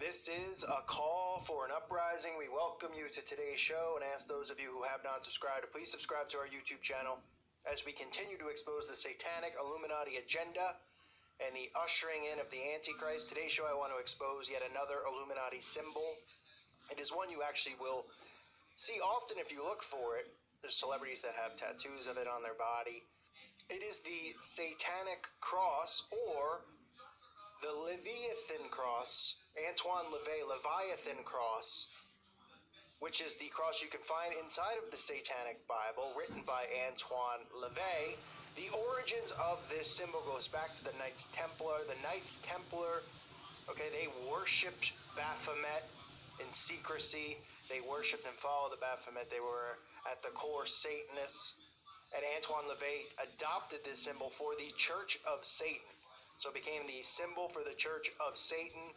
This is a call for an uprising. We welcome you to today's show and ask those of you who have not subscribed to please subscribe to our YouTube channel as we continue to expose the Satanic Illuminati agenda and the ushering in of the Antichrist. Today's show I want to expose yet another Illuminati symbol. It is one you actually will see often if you look for it. There's celebrities that have tattoos of it on their body. It is the Satanic Cross, or the Leviathan Cross, Antoine LaVey Leviathan Cross, which is the cross you can find inside of the Satanic Bible, written by Antoine LaVey. The origins of this symbol goes back to the Knights Templar. The Knights Templar, they worshipped Baphomet in secrecy. They worshipped and followed the Baphomet. They were at the core Satanists. And Antoine LaVey adopted this symbol for the Church of Satan. So it became the symbol for the Church of Satan.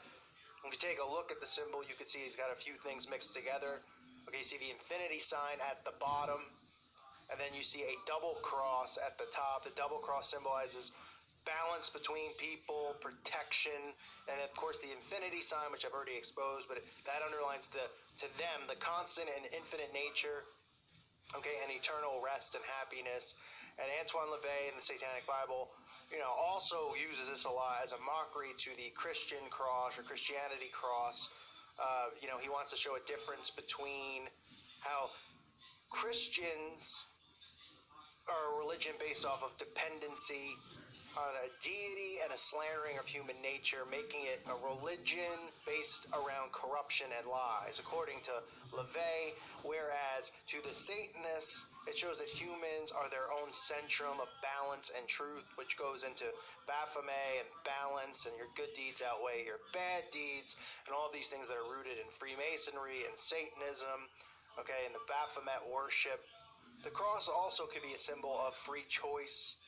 If you take a look at the symbol, you can see he's got a few things mixed together. You see the infinity sign at the bottom, and then you see a double cross at the top. The double cross symbolizes balance between people, protection, and of course the infinity sign, which I've already exposed, but that underlines to them the constant and infinite nature, and eternal rest and happiness. And Antoine LaVey in the Satanic Bible, also uses this a lot as a mockery to the Christian cross or Christianity cross. He wants to show a difference between how Christians are a religion based off of dependency on a deity and a slandering of human nature, making it a religion based around corruption and lies, according to LaVey, whereas to the Satanists, it shows that humans are their own centrum of balance and truth, which goes into Baphomet and balance, and your good deeds outweigh your bad deeds, and all of these things that are rooted in Freemasonry and Satanism, and the Baphomet worship. The cross also could be a symbol of free choice,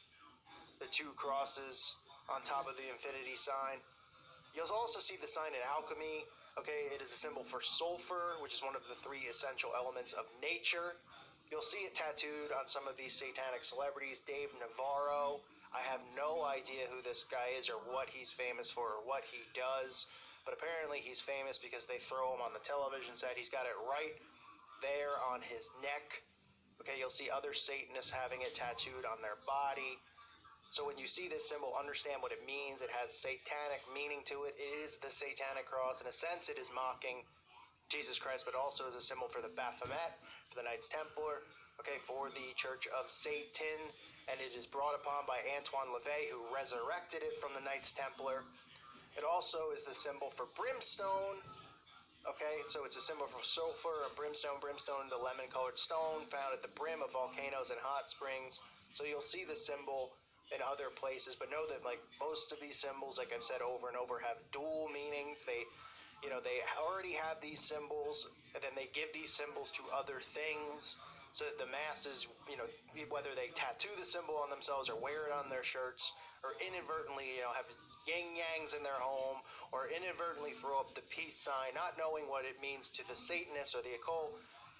the two crosses on top of the infinity sign. You'll also see the sign in alchemy. It is a symbol for sulfur, which is one of the three essential elements of nature. You'll see it tattooed on some of these satanic celebrities. Dave Navarro, I have no idea who this guy is or what he's famous for or what he does, but apparently he's famous because they throw him on the television set. He's got it right there on his neck. You'll see other Satanists having it tattooed on their body. So when you see this symbol, understand what it means. It has satanic meaning to it. It is the Satanic Cross. In a sense, it is mocking Jesus Christ, but also is a symbol for the Baphomet, for the Knights Templar, for the Church of Satan. And it is brought upon by Antoine LaVey, who resurrected it from the Knights Templar. It also is the symbol for brimstone. So it's a symbol for sulfur and brimstone. Brimstone, the lemon-colored stone found at the brim of volcanoes and hot springs. So you'll see the symbol in other places, but know that most of these symbols, like I've said over and over, have dual meanings. They already have these symbols, and then they give these symbols to other things, so that the masses, whether they tattoo the symbol on themselves or wear it on their shirts, or inadvertently, have yin-yangs in their home, or inadvertently throw up the peace sign, not knowing what it means to the Satanists or the occult.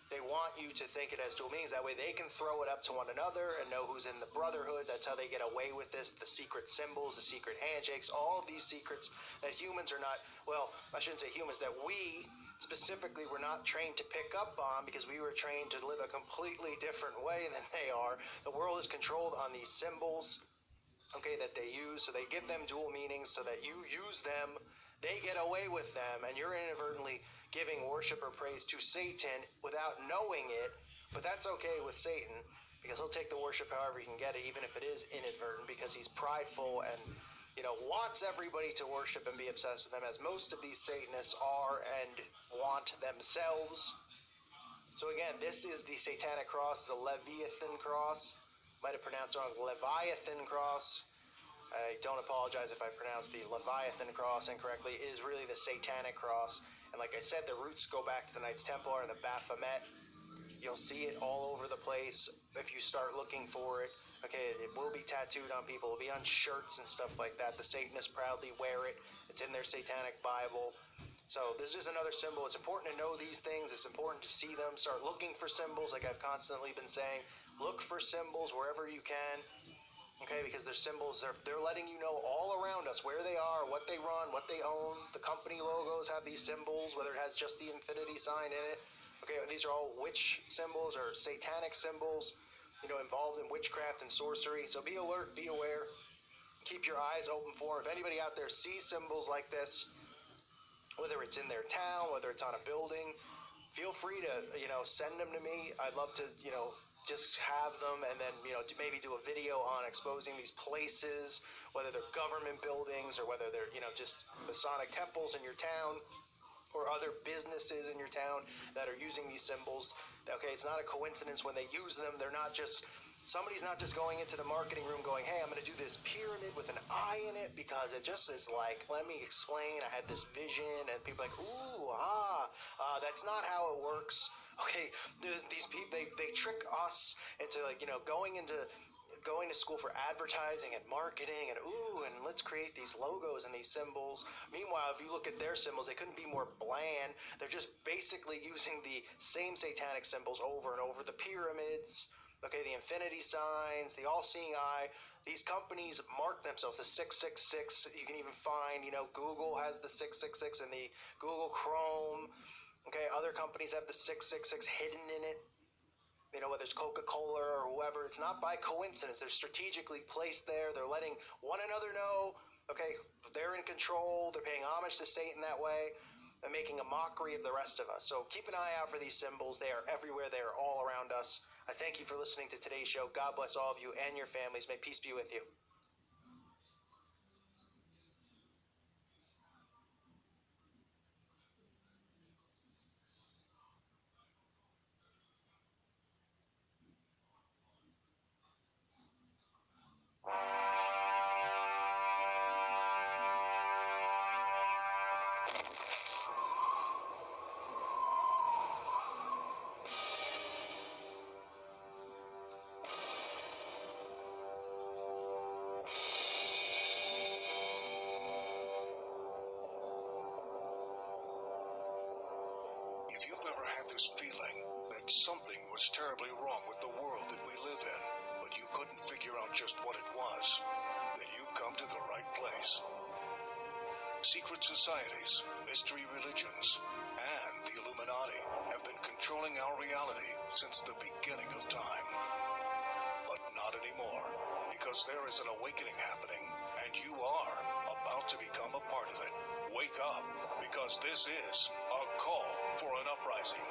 They want you to think it has dual meanings. That way they can throw it up to one another and know who's in the brotherhood. That's how they get away with this. The secret symbols, the secret handshakes, all of these secrets that humans are not, I shouldn't say humans, that we specifically were not trained to pick up on, because we were trained to live a completely different way than they are. The world is controlled on these symbols, that they use. So they give them dual meanings so that you use them, they get away with them, and you're inadvertently giving worship or praise to Satan without knowing it. But that's okay with Satan, because he'll take the worship however he can get it, even if it is inadvertent, because he's prideful and wants everybody to worship and be obsessed with him, as most of these Satanists are and want themselves. So again, this is the Satanic Cross, the Leviathan Cross. Might have pronounced it wrong, Leviathan Cross. I don't apologize if I pronounced the Leviathan Cross incorrectly. It is really the Satanic Cross. And like I said, the roots go back to the Knights Templar and the Baphomet. You'll see it all over the place if you start looking for it. It will be tattooed on people. It'll be on shirts and stuff like that. The Satanists proudly wear it. It's in their Satanic Bible. So this is another symbol. It's important to know these things. It's important to see them. Start looking for symbols, like I've constantly been saying. Look for symbols wherever you can. Okay, because their symbols, they're letting you know all around us where they are, what they run, what they own. The company logos have these symbols, whether it has just the infinity sign in it. Okay, these are all witch symbols or satanic symbols, involved in witchcraft and sorcery. So be alert, be aware, keep your eyes open for. If anybody out there sees symbols like this, whether it's in their town, whether it's on a building, feel free to, send them to me. I'd love to, just have them and then, maybe do a video on exposing these places, whether they're government buildings or whether they're, just Masonic temples in your town or other businesses in your town that are using these symbols. Okay, it's not a coincidence when they use them. They're not just, somebody's not just going into the marketing room going, hey, I'm going to do this pyramid with an eye in it because it just is like, let me explain, I had this vision, and people are like, ooh, that's not how it works. Okay, these people, they trick us into like, going to school for advertising and marketing and let's create these logos and these symbols. Meanwhile, if you look at their symbols, they couldn't be more bland. They're just basically using the same satanic symbols over and over. The pyramids, okay, the infinity signs, the all-seeing eye. These companies mark themselves, the 666. You can even find, Google has the 666 in the Google Chrome. Okay, other companies have the 666 hidden in it. Whether it's Coca-Cola or whoever, it's not by coincidence. They're strategically placed there. They're letting one another know, okay, they're in control. They're paying homage to Satan that way and making a mockery of the rest of us. So keep an eye out for these symbols. They are everywhere. They are all around us. I thank you for listening to today's show. God bless all of you and your families. May peace be with you. If you've ever had this feeling that something was terribly wrong with the world that we live in, but you couldn't figure out just what it was, then you've come to the right place. Secret societies, mystery religions, and the Illuminati have been controlling our reality since the beginning of time. But not anymore, because there is an awakening happening, and you are about to become a part of it. Wake up, because this is a call for an uprising.